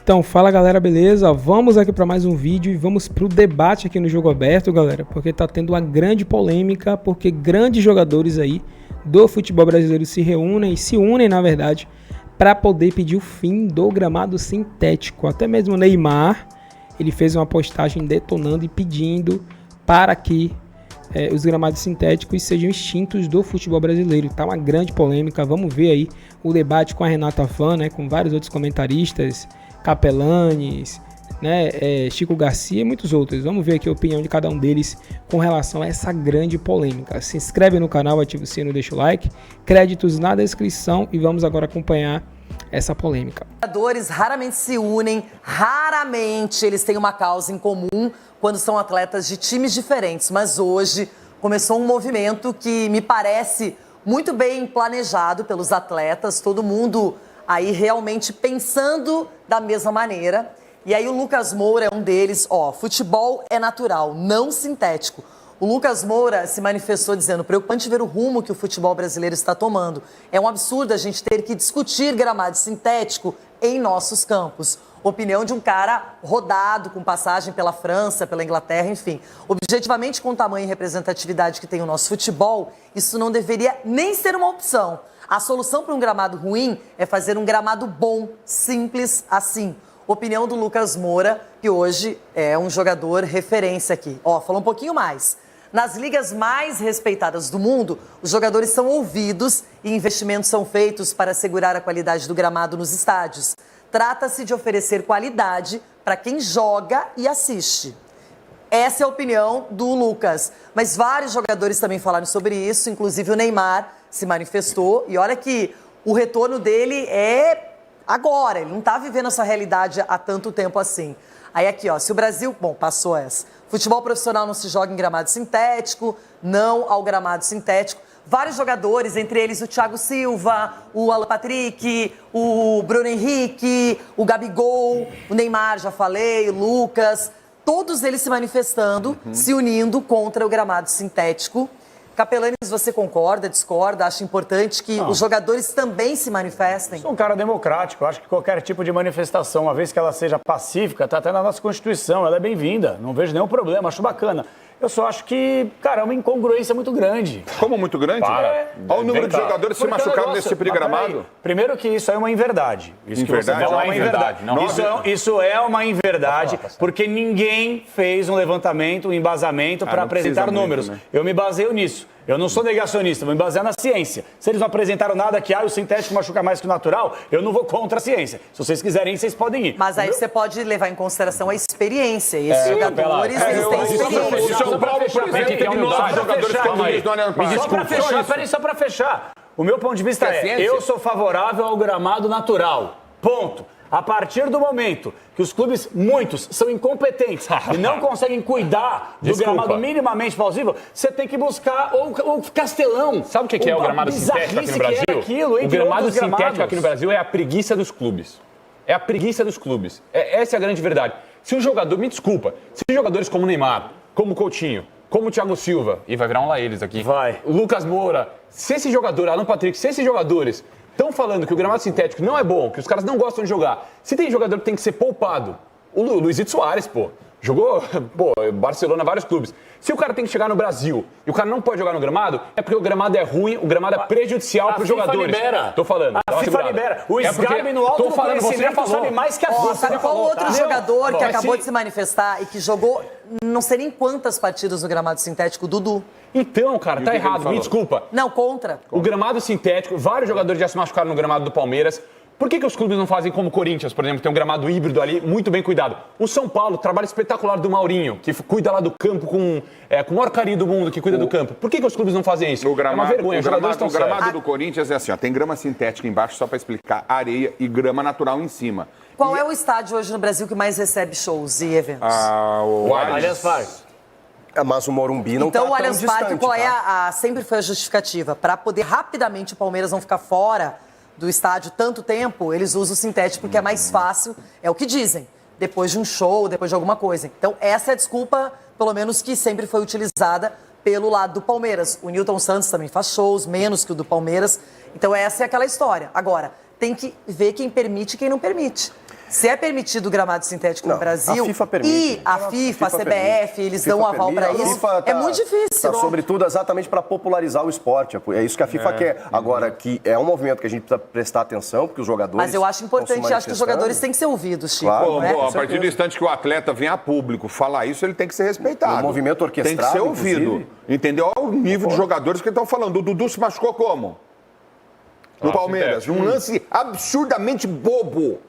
Então, fala galera, beleza? Vamos aqui para mais um vídeo e vamos pro debate aqui no Jogo Aberto, galera, porque tá tendo uma grande polêmica, porque grandes jogadores aí do futebol brasileiro se unem, na verdade, para poder pedir o fim do gramado sintético. Até mesmo o Neymar, ele fez uma postagem detonando e pedindo para que os gramados sintéticos sejam extintos do futebol brasileiro. Tá uma grande polêmica, vamos ver aí o debate com a Renata Fã, né, com vários outros comentaristas, Capelanes, né, Chico Garcia e muitos outros. Vamos ver aqui a opinião de cada um deles com relação a essa grande polêmica. Se inscreve no canal, ativa o sino, deixa o like, créditos na descrição e vamos agora acompanhar essa polêmica. Os jogadores raramente se unem, raramente eles têm uma causa em comum quando são atletas de times diferentes, mas hoje começou um movimento que me parece muito bem planejado pelos atletas, todo mundo aí realmente pensando da mesma maneira. E aí o Lucas Moura é um deles. Futebol é natural, não sintético. O Lucas Moura se manifestou dizendo: preocupante ver o rumo que o futebol brasileiro está tomando. É um absurdo a gente ter que discutir gramado sintético em nossos campos. Opinião de um cara rodado, com passagem pela França, pela Inglaterra, enfim. Objetivamente, com o tamanho e representatividade que tem o nosso futebol, isso não deveria nem ser uma opção. A solução para um gramado ruim é fazer um gramado bom, simples assim. Opinião do Lucas Moura, que hoje é um jogador referência aqui. Falou um pouquinho mais. Nas ligas mais respeitadas do mundo, os jogadores são ouvidos e investimentos são feitos para assegurar a qualidade do gramado nos estádios. Trata-se de oferecer qualidade para quem joga e assiste. Essa é a opinião do Lucas. Mas vários jogadores também falaram sobre isso, inclusive o Neymar se manifestou. E olha que o retorno dele é agora, ele não está vivendo essa realidade há tanto tempo assim. Aí aqui, se o Brasil... Bom, passou essa. Futebol profissional não se joga em gramado sintético, não ao gramado sintético. Vários jogadores, entre eles o Thiago Silva, o Alan Patrick, o Bruno Henrique, o Gabigol, o Neymar, já falei, o Lucas, todos eles se manifestando, se unindo contra o gramado sintético. Capelanes, você concorda, discorda? Acha importante que os jogadores também se manifestem? Sou um cara democrático. Acho que qualquer tipo de manifestação, uma vez que ela seja pacífica, está até na nossa Constituição, ela é bem-vinda. Não vejo nenhum problema, acho bacana. Eu só acho que, cara, é uma incongruência muito grande. Como muito grande? Olha o número de jogadores se machucaram nesse tipo de gramado. Primeiro que isso é uma inverdade. Isso que você falou é uma inverdade. Isso é uma inverdade, porque ninguém fez um levantamento, um embasamento para apresentar números. Né? Eu me baseio nisso. Eu não sou negacionista, vou me basear na ciência. Se eles não apreentaram nada que o sintético machuca mais que o natural, eu não vou contra a ciência. Se vocês quiserem, vocês podem ir. Mas aí você pode levar em conconsideração a experiência. E esses jogadores, eles têm experiência. São Paulo, por exemplo, tem 9 jogadores comunistas no Allianz Parque. Só para fechar. O meu ponto de vista eu sou favorável ao gramado natural. Ponto. A partir do momento que os clubes, muitos, são incompetentes e não conseguem cuidar do gramado minimamente plausível, você tem que buscar o Castelão. Sabe o que é o gramado sintético aqui no Brasil? O gramado sintético aqui no Brasil é a preguiça dos clubes. É a preguiça dos clubes. Essa é a grande verdade. Se um jogador, me desculpa, se jogadores como o Neymar, como o Coutinho, como o Thiago Silva, e vai virar um lá eles aqui, o Lucas Moura, se esse jogador, Alan Patrick, se esses jogadores estão falando que o gramado sintético não é bom, que os caras não gostam de jogar, se tem jogador que tem que ser poupado, o Luizito Soares, jogou, Barcelona, vários clubes. Se o cara tem que chegar no Brasil e o cara não pode jogar no gramado, é porque o gramado é ruim, o gramado é prejudicial para os jogadores. Libera. Tô falando. A FIFA libera. O Sgarbi no alto do conhecimento sabe mais que a FIFA. Sabe qual outro jogador que acabou de se manifestar e que jogou não sei nem quantas partidas no gramado sintético? Dudu. Então, cara, tá errado. Me desculpa. Não, contra. O gramado sintético, vários jogadores já se machucaram no gramado do Palmeiras. Por que os clubes não fazem como o Corinthians, por exemplo, que tem um gramado híbrido ali, muito bem cuidado? O São Paulo, trabalho espetacular do Maurinho, que cuida lá do campo com o maior carinho do mundo, que cuida do campo. Por que os clubes não fazem isso? É uma vergonha, o gramado do Corinthians é assim, tem grama sintética embaixo, só para explicar, areia e grama natural em cima. Qual é o estádio hoje no Brasil que mais recebe shows e eventos? O Allianz Parque. Mas o Morumbi não está tão distante. Então o Allianz Parque, qual sempre foi a justificativa? Para poder rapidamente o Palmeiras não ficar fora do estádio tanto tempo, eles usam o sintético porque é mais fácil, é o que dizem, depois de um show, depois de alguma coisa. Então essa é a desculpa, pelo menos que sempre foi utilizada pelo lado do Palmeiras. O Nilton Santos também faz shows, menos que o do Palmeiras. Então essa é aquela história. Agora, tem que ver quem permite e quem não permite. Se é permitido o gramado sintético no Brasil, a FIFA permite. E a FIFA, a CBF, eles dão aval para isso, é muito difícil. Sobretudo exatamente para popularizar o esporte. É isso que a FIFA quer. Agora, que é um movimento que a gente precisa prestar atenção, porque os jogadores... Mas eu acho importante, acho que os jogadores têm que ser ouvidos, Chico. Claro, né? A partir do instante que o atleta vem a público falar isso, ele tem que ser respeitado. O movimento orquestrado, tem que ser ouvido. Inclusive. Entendeu? Olha o nível de jogadores que estão falando. O Dudu se machucou como? No Palmeiras. Um lance absurdamente bobo.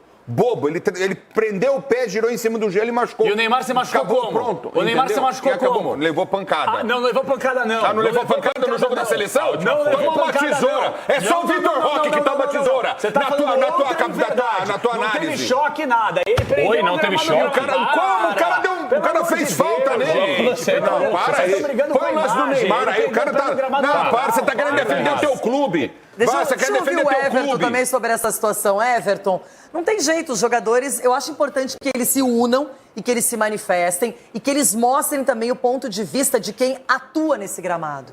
Ele prendeu o pé, girou em cima do gelo e machucou. E o Neymar se machucou como? Pronto. O Neymar se machucou como? Levou pancada. Não levou pancada não. Não levou pancada no jogo da seleção? Não levou uma tesoura. É só o Vitor Roque que toma tesoura. Você tá na tua análise. Não teve choque, nada. Ele prendeu não teve choque. O cara fez falta nele. Não, para aí. Põe o lance do Neymar aí. O cara tá... Não, para. Você tá querendo defender o teu clube. Deixa eu ouvir o Everton também sobre essa situação. Everton, não tem jeito, os jogadores, eu acho importante que eles se unam e que eles se manifestem e que eles mostrem também o ponto de vista de quem atua nesse gramado.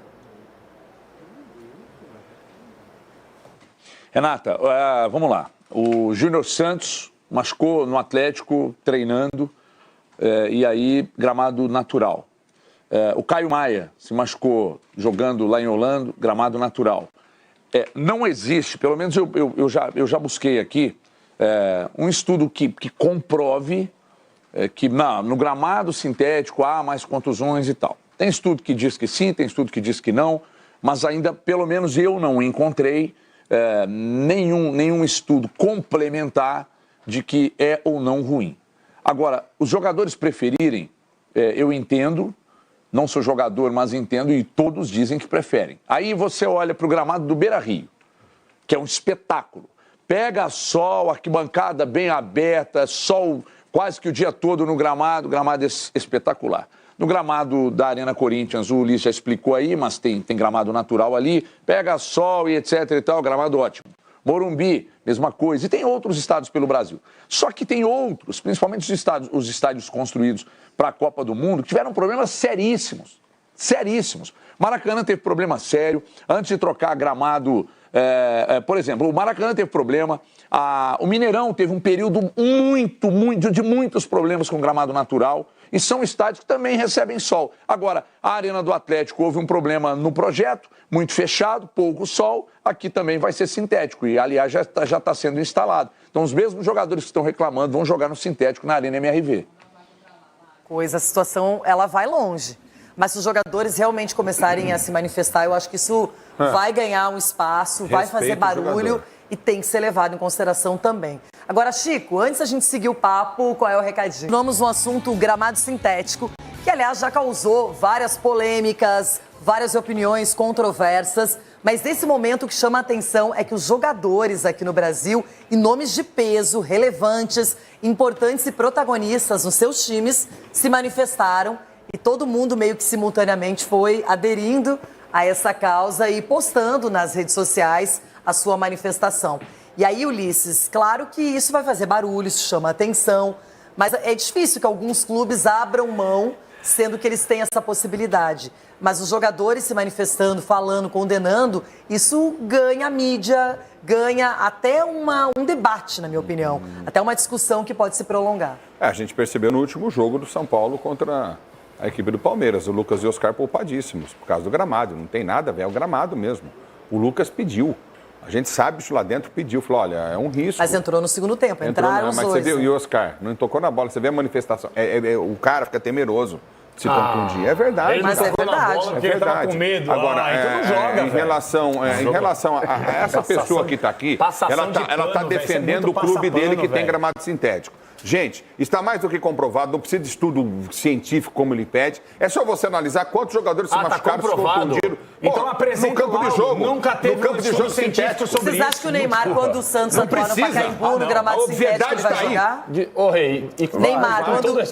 Renata, vamos lá. O Júnior Santos machucou no Atlético treinando e aí gramado natural. O Caio Maia se machucou jogando lá em Holanda, gramado natural. Não existe, pelo menos eu já busquei aqui, um estudo que comprove que no gramado sintético há mais contusões e tal. Tem estudo que diz que sim, tem estudo que diz que não, mas ainda, pelo menos eu não encontrei nenhum estudo complementar de que é ou não ruim. Agora, os jogadores preferirem, eu entendo. Não sou jogador, mas entendo, e todos dizem que preferem. Aí você olha para o gramado do Beira-Rio, que é um espetáculo. Pega sol, arquibancada bem aberta, sol quase que o dia todo no gramado espetacular. No gramado da Arena Corinthians, o Ulisses já explicou aí, mas tem gramado natural ali. Pega sol e etc e tal, gramado ótimo. Morumbi, mesma coisa. E tem outros estádios pelo Brasil. Só que tem outros, principalmente os estádios construídos para a Copa do Mundo, que tiveram problemas seríssimos. Seríssimos. Maracanã teve problema sério. Antes de trocar gramado, por exemplo, o Maracanã teve problema. O Mineirão teve um período de muitos problemas com gramado natural. E são estádios que também recebem sol. Agora, a Arena do Atlético houve um problema no projeto, muito fechado, pouco sol. Aqui também vai ser sintético e, aliás, já está sendo instalado. Então, os mesmos jogadores que estão reclamando vão jogar no sintético na Arena MRV. A situação, ela vai longe. Mas se os jogadores realmente começarem a se manifestar, eu acho que isso vai ganhar um espaço, vai fazer barulho e tem que ser levado em consideração também. Agora, Chico, antes da gente seguir o papo, qual é o recadinho? Vamos no assunto gramado sintético, que, aliás, já causou várias polêmicas, várias opiniões controversas, mas nesse momento o que chama a atenção é que os jogadores aqui no Brasil, e nomes de peso, relevantes, importantes e protagonistas nos seus times, se manifestaram e todo mundo meio que simultaneamente foi aderindo a essa causa e postando nas redes sociais a sua manifestação. E aí, Ulisses, claro que isso vai fazer barulho, isso chama atenção, mas é difícil que alguns clubes abram mão, sendo que eles têm essa possibilidade. Mas os jogadores se manifestando, falando, condenando, isso ganha mídia, ganha até um debate, na minha opinião. Até uma discussão que pode se prolongar. A gente percebeu no último jogo do São Paulo contra a equipe do Palmeiras. O Lucas e o Oscar poupadíssimos, por causa do gramado. Não tem nada a ver, é o gramado mesmo. O Lucas pediu. A gente sabe isso lá dentro, pediu, falou, olha, é um risco. Mas entrou no segundo tempo, entraram os dois. Mas você viu, e o Oscar, não tocou na bola, você vê a manifestação. O cara fica temeroso de se contundir. É verdade. Mas é verdade. É verdade. Ele com medo. Agora, então não joga, em relação a essa pessoa que está aqui, ela está defendendo o clube dele que tem gramado sintético. Gente, está mais do que comprovado, não precisa de estudo científico como ele pede. É só você analisar quantos jogadores se machucaram, se contundiram. Então apresenta no campo de jogo. Nunca teve no campo de jogo sintético sobre isso. Vocês acham que o Neymar, quando o Santos atuou no Pacaembu, no gramado sintético, ele vai jogar? Neymar,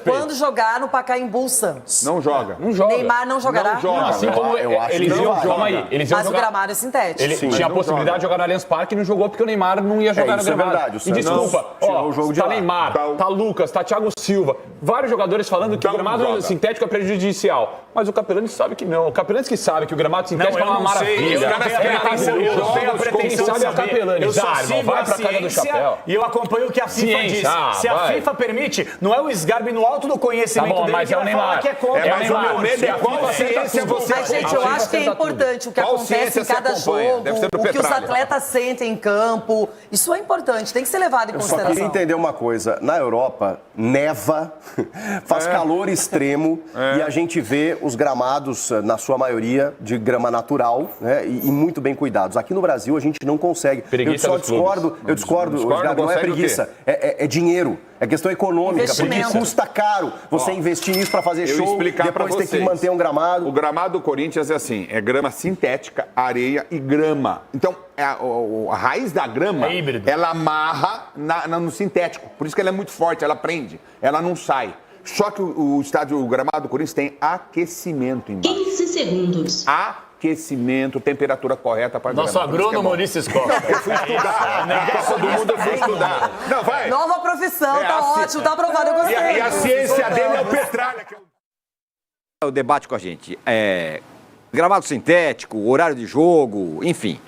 quando jogar no Pacaembu, Santos. Não joga. Neymar não jogará? Não joga. Assim como eles iam jogar. Mas o gramado é sintético. Ele tinha a possibilidade de jogar no Allianz Parque e não jogou porque o Neymar não ia jogar no gramado. Verdade, e desculpa, tá Neymar, tá Lucas, tá Thiago Silva, vários jogadores falando que o gramado sintético é prejudicial. Mas o Capelani sabe que não. O Capelani que sabe que o gramado sintético sintético é uma maravilha. Eu tenho a pretensão de saber. Eu só sigo a ciência e eu acompanho o que a FIFA diz. Se a FIFA permite, não é o esgarbe no alto do conhecimento dele mas que vai falar que é contra. Mas o meu medo é qual ciência você... Mas, gente, eu acho que é importante o que acontece em cada jogo, o que os atletas sentem em campo. Isso é importante, tem que ser levado em consideração. Eu só queria entender uma coisa. Na Europa, neva, faz calor extremo e a gente vê os gramados, na sua maioria, de grama natural, né, e muito bem cuidados. Aqui no Brasil, a gente não consegue. Eu discordo, não é preguiça, é dinheiro. É questão econômica, porque custa caro você investir nisso para fazer show, depois ter que manter um gramado. O gramado do Corinthians é assim, é grama sintética, areia e grama. Então, a raiz da grama, ela amarra no sintético. Por isso que ela é muito forte, ela prende, ela não sai. Só que o gramado do Corinthians tem aquecimento embaixo. 15 segundos. Aquecimento, temperatura correta para Nosso agrônomo Ulisses Costa. Eu fui estudar. Todo mundo foi estudar. Não, vai. Nova profissão, tá ótimo, tá aprovado, eu gostei. E a ciência dele é o Petralha. O debate com a gente gramado sintético, horário de jogo, enfim.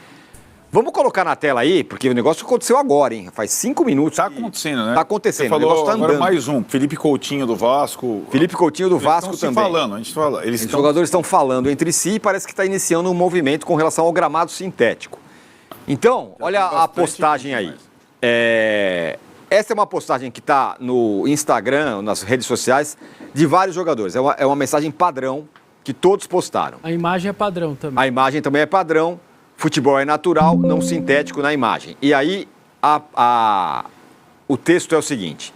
Vamos colocar na tela aí, porque o negócio aconteceu agora, hein? Faz 5 minutos. Tá acontecendo, né? Tá acontecendo. Você falou, o negócio tá andando. Agora mais um. Felipe Coutinho do Vasco. Felipe Coutinho do Vasco também. A gente fala. Os jogadores estão falando entre si e parece que está iniciando um movimento com relação ao gramado sintético. Então, olha a postagem aí. Essa é uma postagem que está no Instagram, nas redes sociais, de vários jogadores. É uma mensagem padrão que todos postaram. A imagem é padrão também. A imagem também é padrão. Futebol é natural, não sintético na imagem. E aí, o texto é o seguinte.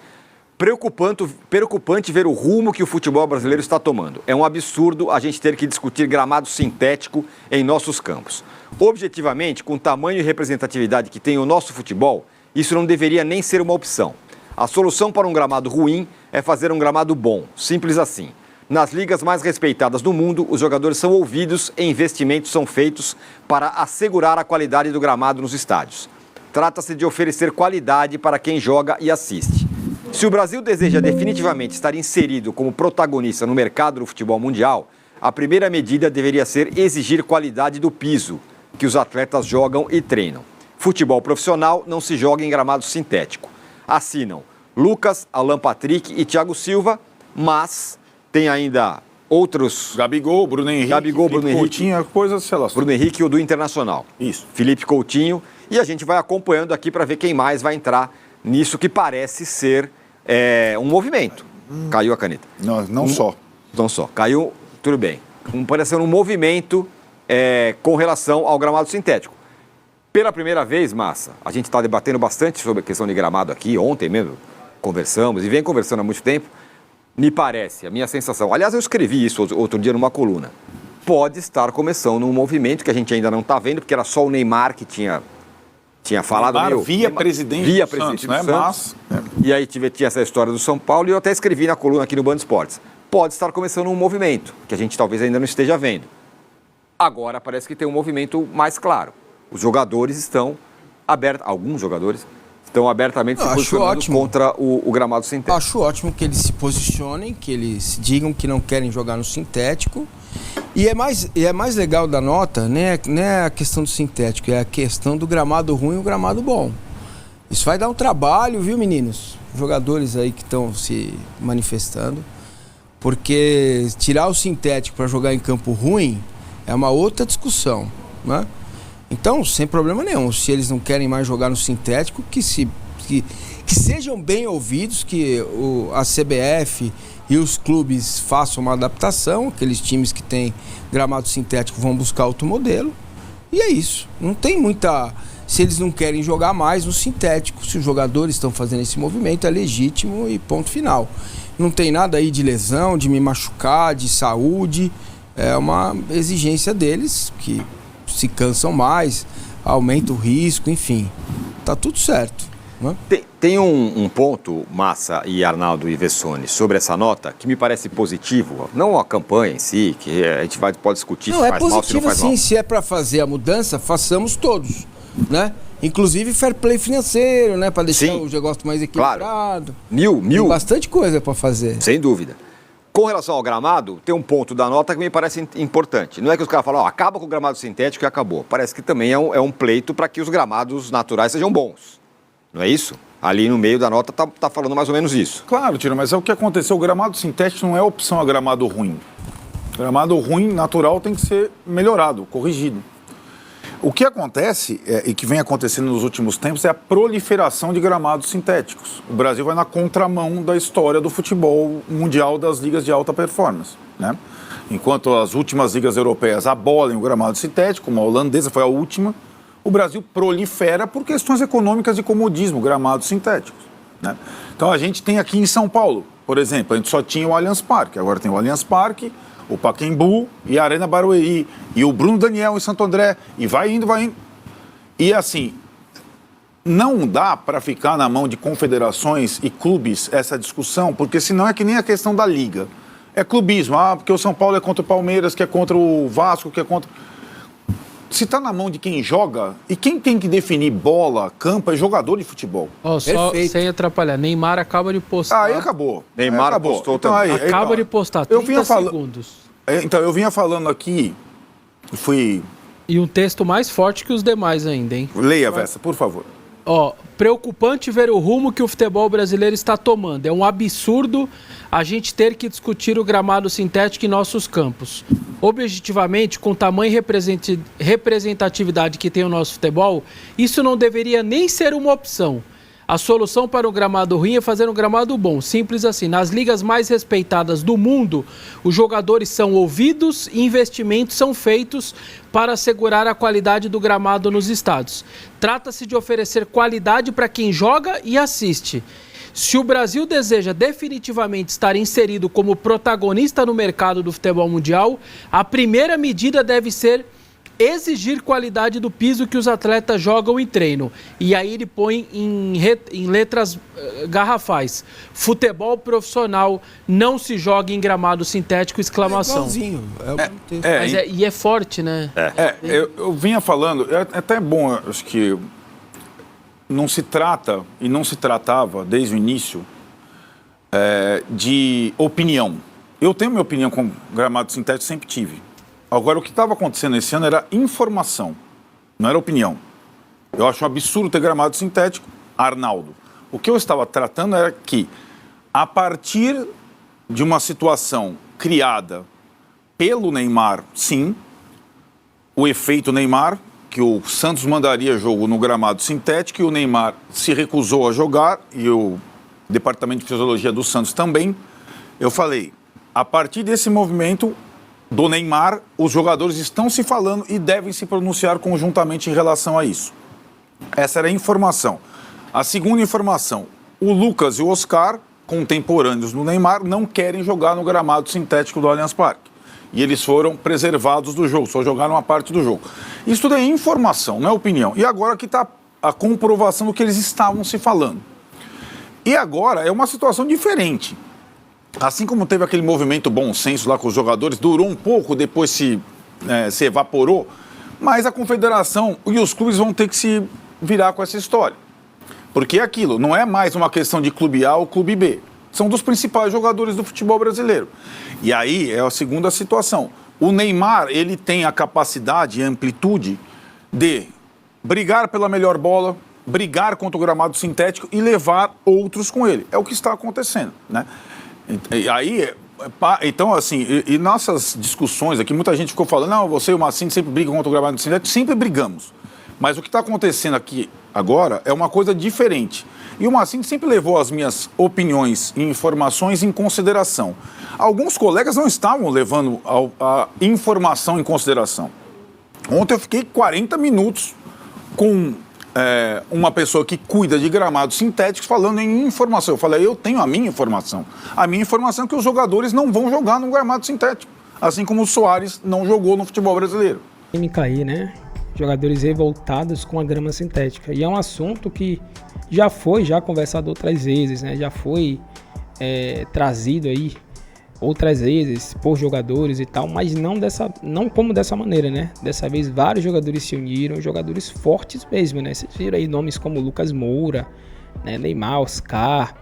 Preocupante ver o rumo que o futebol brasileiro está tomando. É um absurdo a gente ter que discutir gramado sintético em nossos campos. Objetivamente, com o tamanho e representatividade que tem o nosso futebol, isso não deveria nem ser uma opção. A solução para um gramado ruim é fazer um gramado bom. Simples assim. Nas ligas mais respeitadas do mundo, os jogadores são ouvidos e investimentos são feitos para assegurar a qualidade do gramado nos estádios. Trata-se de oferecer qualidade para quem joga e assiste. Se o Brasil deseja definitivamente estar inserido como protagonista no mercado do futebol mundial, a primeira medida deveria ser exigir qualidade do piso que os atletas jogam e treinam. Futebol profissional não se joga em gramado sintético. Assinam Lucas, Alan Patrick e Thiago Silva, mas tem ainda outros... Gabigol, Bruno Henrique, Coutinho, coisas, sei lá. Bruno Henrique, o do Internacional. Isso. Felipe Coutinho. E a gente vai acompanhando aqui para ver quem mais vai entrar nisso que parece ser um movimento. Caiu a caneta. Não só. Não só. Caiu, tudo bem. Parece ser um movimento com relação ao gramado sintético. Pela primeira vez, Massa, a gente está debatendo bastante sobre a questão de gramado aqui. Ontem mesmo conversamos e vem conversando há muito tempo. Me parece, a minha sensação... Aliás, eu escrevi isso outro dia numa coluna. Pode estar começando um movimento que a gente ainda não está vendo, porque era só o Neymar que tinha falado... Via presidente do Santos, né? Mas... E aí tinha essa história do São Paulo e eu até escrevi na coluna aqui no Band Esportes. Pode estar começando um movimento, que a gente talvez ainda não esteja vendo. Agora parece que tem um movimento mais claro. Os jogadores estão abertos... Alguns jogadores... estão abertamente se posicionando contra o gramado sintético. Acho ótimo que eles se posicionem, que eles digam que não querem jogar no sintético. E é mais legal da nota, né? Não é a questão do sintético, é a questão do gramado ruim e o gramado bom. Isso vai dar um trabalho, viu, meninos? Jogadores aí que estão se manifestando. Porque tirar o sintético para jogar em campo ruim é uma outra discussão, né? Então, sem problema nenhum, se eles não querem mais jogar no sintético, que sejam bem ouvidos, que a CBF e os clubes façam uma adaptação, aqueles times que têm gramado sintético vão buscar outro modelo, e é isso. Não tem muita... Se eles não querem jogar mais no sintético, se os jogadores estão fazendo esse movimento, é legítimo e ponto final. Não tem nada aí de lesão, de me machucar, de saúde, é uma exigência deles que... se cansam mais, aumenta o risco, enfim, tá tudo certo. Né? Tem um ponto, Massa e Arnaldo e Vessone, sobre essa nota que me parece positivo, não a campanha em si, que a gente pode discutir se faz mal, se não faz mal. Se é para fazer a mudança, façamos todos, né? Inclusive fair play financeiro, né? Para deixar o negócio mais equilibrado. Claro. Mil. Tem bastante coisa para fazer. Sem dúvida. com relação ao gramado, tem um ponto da nota que me parece importante. Não é que os caras falam, acaba com o gramado sintético e acabou. Parece que também é um pleito para que os gramados naturais sejam bons. Não é isso? Ali no meio da nota tá falando mais ou menos isso. Claro, Tino, mas é o que aconteceu. O gramado sintético não é opção a gramado ruim. O gramado ruim, natural, tem que ser melhorado, corrigido. O que acontece, e que vem acontecendo nos últimos tempos, é a proliferação de gramados sintéticos. O Brasil vai na contramão da história do futebol mundial das ligas de alta performance, né? Enquanto as últimas ligas europeias abolem o gramado sintético, como a holandesa foi a última, o Brasil prolifera por questões econômicas de comodismo, gramados sintéticos, né? Então a gente tem aqui em São Paulo, por exemplo, a gente só tinha o Allianz Parque, agora tem o Allianz Parque, o Pacaembu e a Arena Barueri, e o Bruno Daniel em Santo André, e vai indo. E assim, não dá para ficar na mão de confederações e clubes essa discussão, porque senão é que nem a questão da liga. É clubismo, porque o São Paulo é contra o Palmeiras, que é contra o Vasco, que é contra... Se está na mão de quem joga, e quem tem que definir bola, campo, é jogador de futebol. Só sem atrapalhar, Neymar acaba de postar. Aí acabou. Neymar postou também. Acaba de postar, 30 segundos. Então, eu vinha falando aqui, E um texto mais forte que os demais ainda, hein? Leia, Vessa, por favor. Preocupante ver o rumo que o futebol brasileiro está tomando. É um absurdo a gente ter que discutir o gramado sintético em nossos campos. Objetivamente, com o tamanho e representatividade que tem o nosso futebol, isso não deveria nem ser uma opção. A solução para o gramado ruim é fazer um gramado bom, simples assim. Nas ligas mais respeitadas do mundo, os jogadores são ouvidos e investimentos são feitos para assegurar a qualidade do gramado nos estádios. Trata-se de oferecer qualidade para quem joga e assiste. Se o Brasil deseja definitivamente estar inserido como protagonista no mercado do futebol mundial, a primeira medida deve ser exigir qualidade do piso que os atletas jogam em treino. E aí ele põe em letras garrafais: futebol profissional não se joga em gramado sintético, exclamação. Igualzinho. E é forte, né? Eu vinha falando, é até bom, acho que não se trata e não se tratava desde o início de opinião. Eu tenho minha opinião com gramado sintético, sempre tive. Agora, o que estava acontecendo esse ano era informação, não era opinião. Eu acho um absurdo ter gramado sintético, Arnaldo. O que eu estava tratando era que, a partir de uma situação criada pelo Neymar, sim, o efeito Neymar, que o Santos mandaria jogo no gramado sintético e o Neymar se recusou a jogar, e o Departamento de Fisiologia do Santos também, eu falei, a partir desse movimento do Neymar, os jogadores estão se falando e devem se pronunciar conjuntamente em relação a isso. Essa era a informação. A segunda informação, o Lucas e o Oscar, contemporâneos do Neymar, não querem jogar no gramado sintético do Allianz Parque. E eles foram preservados do jogo, só jogaram uma parte do jogo. Isso tudo é informação, não é opinião. E agora que está a comprovação do que eles estavam se falando. E agora é uma situação diferente. Assim como teve aquele movimento bom senso lá com os jogadores, durou um pouco, depois se evaporou, mas a confederação e os clubes vão ter que se virar com essa história. Porque é aquilo, não é mais uma questão de clube A ou clube B. São dos principais jogadores do futebol brasileiro. E aí é a segunda situação. O Neymar, ele tem a capacidade e amplitude de brigar pela melhor bola, brigar contra o gramado sintético e levar outros com ele. É o que está acontecendo, né? E aí, então assim, e nossas discussões aqui, muita gente ficou falando, não, você e o Massini sempre brigam contra o gramado sintético, sempre brigamos. Mas o que está acontecendo aqui agora é uma coisa diferente. E o Massini sempre levou as minhas opiniões e informações em consideração. Alguns colegas não estavam levando a informação em consideração. Ontem eu fiquei 40 minutos com uma pessoa que cuida de gramados sintéticos falando em informação. Eu falei, eu tenho a minha informação. A minha informação é que os jogadores não vão jogar no gramado sintético. Assim como o Soares não jogou no futebol brasileiro. Cair, né? Jogadores revoltados com a grama sintética. E é um assunto que já foi conversado outras vezes, né? Já foi trazido aí outras vezes por jogadores e tal, mas não como dessa maneira, né? Dessa vez vários jogadores se uniram, jogadores fortes mesmo, né? Vocês viram aí nomes como Lucas Moura, né? Neymar, Oscar,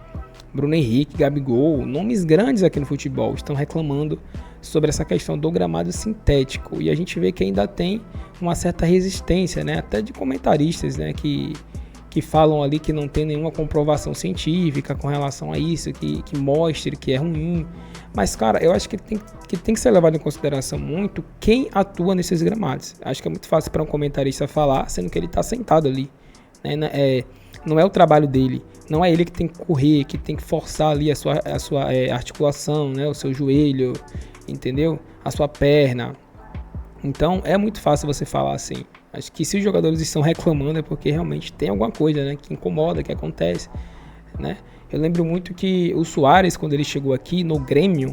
Bruno Henrique, Gabigol, nomes grandes aqui no futebol estão reclamando sobre essa questão do gramado sintético. E a gente vê que ainda tem uma certa resistência, né? Até de comentaristas, né? Que falam ali que não tem nenhuma comprovação científica com relação a isso, que mostre que é ruim. Mas, cara, eu acho que tem que ser levado em consideração muito quem atua nesses gramados. Acho que é muito fácil para um comentarista falar, sendo que ele está sentado ali, né? Não é o trabalho dele, não é ele que tem que correr, que tem que forçar ali a sua articulação, né? O seu joelho, entendeu? A sua perna. Então é muito fácil você falar assim. Acho que se os jogadores estão reclamando é porque realmente tem alguma coisa, né, que incomoda, que acontece, né? Eu lembro muito que o Suárez, quando ele chegou aqui no Grêmio,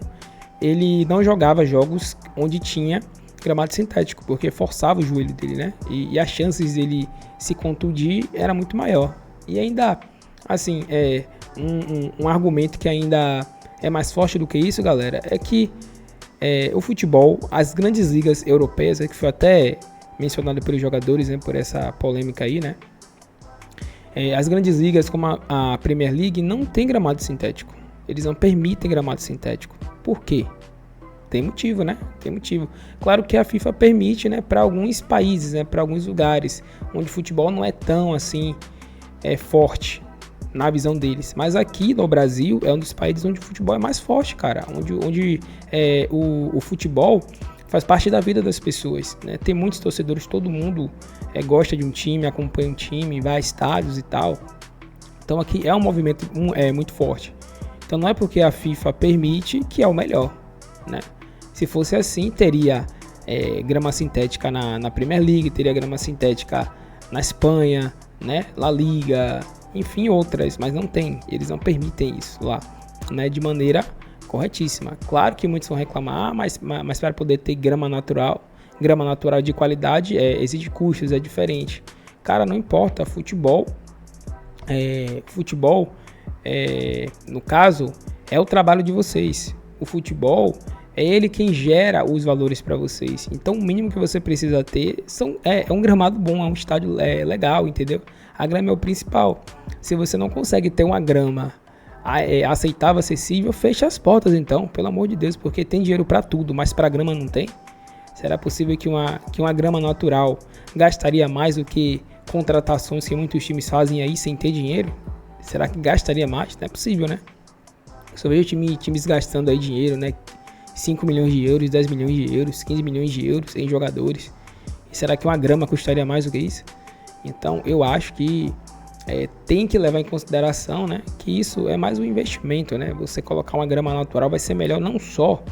ele não jogava jogos onde tinha gramado sintético, porque forçava o joelho dele, né? E as chances dele se contundir era muito maior. E ainda, assim, um argumento que ainda é mais forte do que isso, galera, é que o futebol, as grandes ligas europeias, que foi até mencionado pelos jogadores, né, por essa polêmica aí, né? As grandes ligas, como a Premier League, não tem gramado sintético. Eles não permitem gramado sintético. Por quê? Tem motivo, né? Tem motivo. Claro que a FIFA permite, né, para alguns países, né, para alguns lugares, onde o futebol não é tão assim forte na visão deles. Mas aqui no Brasil é um dos países onde o futebol é mais forte, cara. Onde o futebol faz parte da vida das pessoas, né? Tem muitos torcedores, todo mundo gosta de um time, acompanha um time, vai a estádios e tal. Então aqui é um movimento muito forte. Então não é porque a FIFA permite que é o melhor, né? Se fosse assim, teria grama sintética na Premier League, teria grama sintética na Espanha, né? La Liga, enfim, outras, mas não tem. Eles não permitem isso lá, né? De maneira corretíssima. Claro que muitos vão reclamar, mas para poder ter grama natural de qualidade, exige custos, é diferente. Cara, não importa, futebol, no caso, é o trabalho de vocês. O futebol é ele quem gera os valores para vocês. Então, o mínimo que você precisa ter é um gramado bom, é um estádio legal, entendeu? A grama é o principal. Se você não consegue ter uma grama aceitável, acessível, fecha as portas então, pelo amor de Deus, porque tem dinheiro para tudo, mas para grama não tem? Será possível que uma grama natural gastaria mais do que contratações que muitos times fazem aí sem ter dinheiro? Será que gastaria mais? Não é possível, né? Eu só vejo times gastando aí dinheiro, né? 5 milhões de euros, 10 milhões de euros, 15 milhões de euros em jogadores. E será que uma grama custaria mais do que isso? Então eu acho que tem que levar em consideração, né, que isso é mais um investimento, né? Você colocar uma grama natural vai ser melhor não só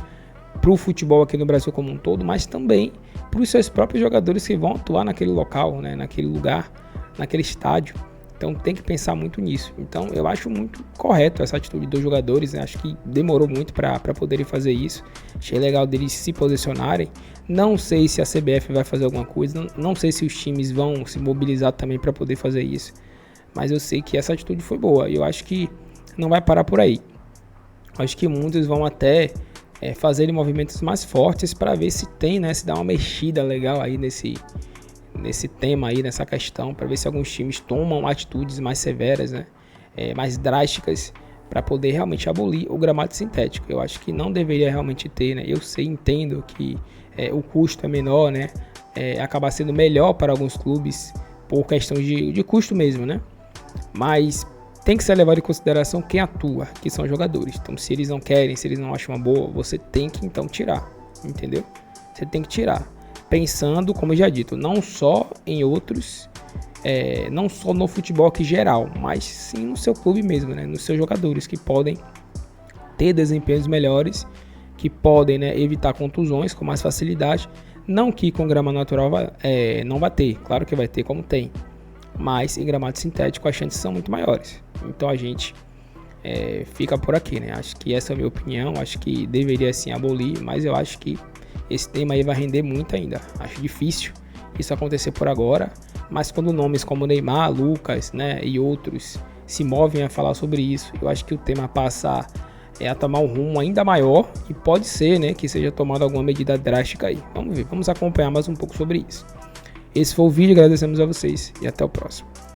para o futebol aqui no Brasil como um todo, mas também para os seus próprios jogadores que vão atuar naquele local, né, naquele lugar, naquele estádio. Então tem que pensar muito nisso. Então eu acho muito correto essa atitude dos jogadores, né? Acho que demorou muito para poderem fazer isso. Achei legal deles se posicionarem. Não sei se a CBF vai fazer alguma coisa, não sei se os times vão se mobilizar também para poder fazer isso. Mas eu sei que essa atitude foi boa e eu acho que não vai parar por aí. Acho que muitos vão até fazer movimentos mais fortes para ver se tem, né, se dá uma mexida legal aí nesse tema aí, nessa questão, para ver se alguns times tomam atitudes mais severas, né, mais drásticas, para poder realmente abolir o gramado sintético. Eu acho que não deveria realmente ter, né? Eu entendo que o custo é menor, né? Acaba sendo melhor para alguns clubes por questão de custo mesmo, né? Mas tem que ser levado em consideração quem atua, que são os jogadores. Então, se eles não querem, se eles não acham uma boa, você tem que então tirar, entendeu? Você tem que tirar. Pensando, como eu já dito, não só em outros, não só no futebol aqui geral, mas sim no seu clube mesmo, né? Nos seus jogadores que podem ter desempenhos melhores, que podem, né, evitar contusões com mais facilidade. Não que com grama natural não vai ter, claro que vai ter como tem, mas em gramado sintético as chances são muito maiores. Então a gente fica por aqui, né? Acho que essa é a minha opinião, acho que deveria sim abolir, mas eu acho que esse tema aí vai render muito ainda. Acho difícil isso acontecer por agora, mas quando nomes como Neymar, Lucas, né, e outros se movem a falar sobre isso, eu acho que o tema passa a tomar um rumo ainda maior e pode ser, né, que seja tomada alguma medida drástica aí. Vamos ver, vamos acompanhar mais um pouco sobre isso. Esse foi o vídeo, agradecemos a vocês e até o próximo.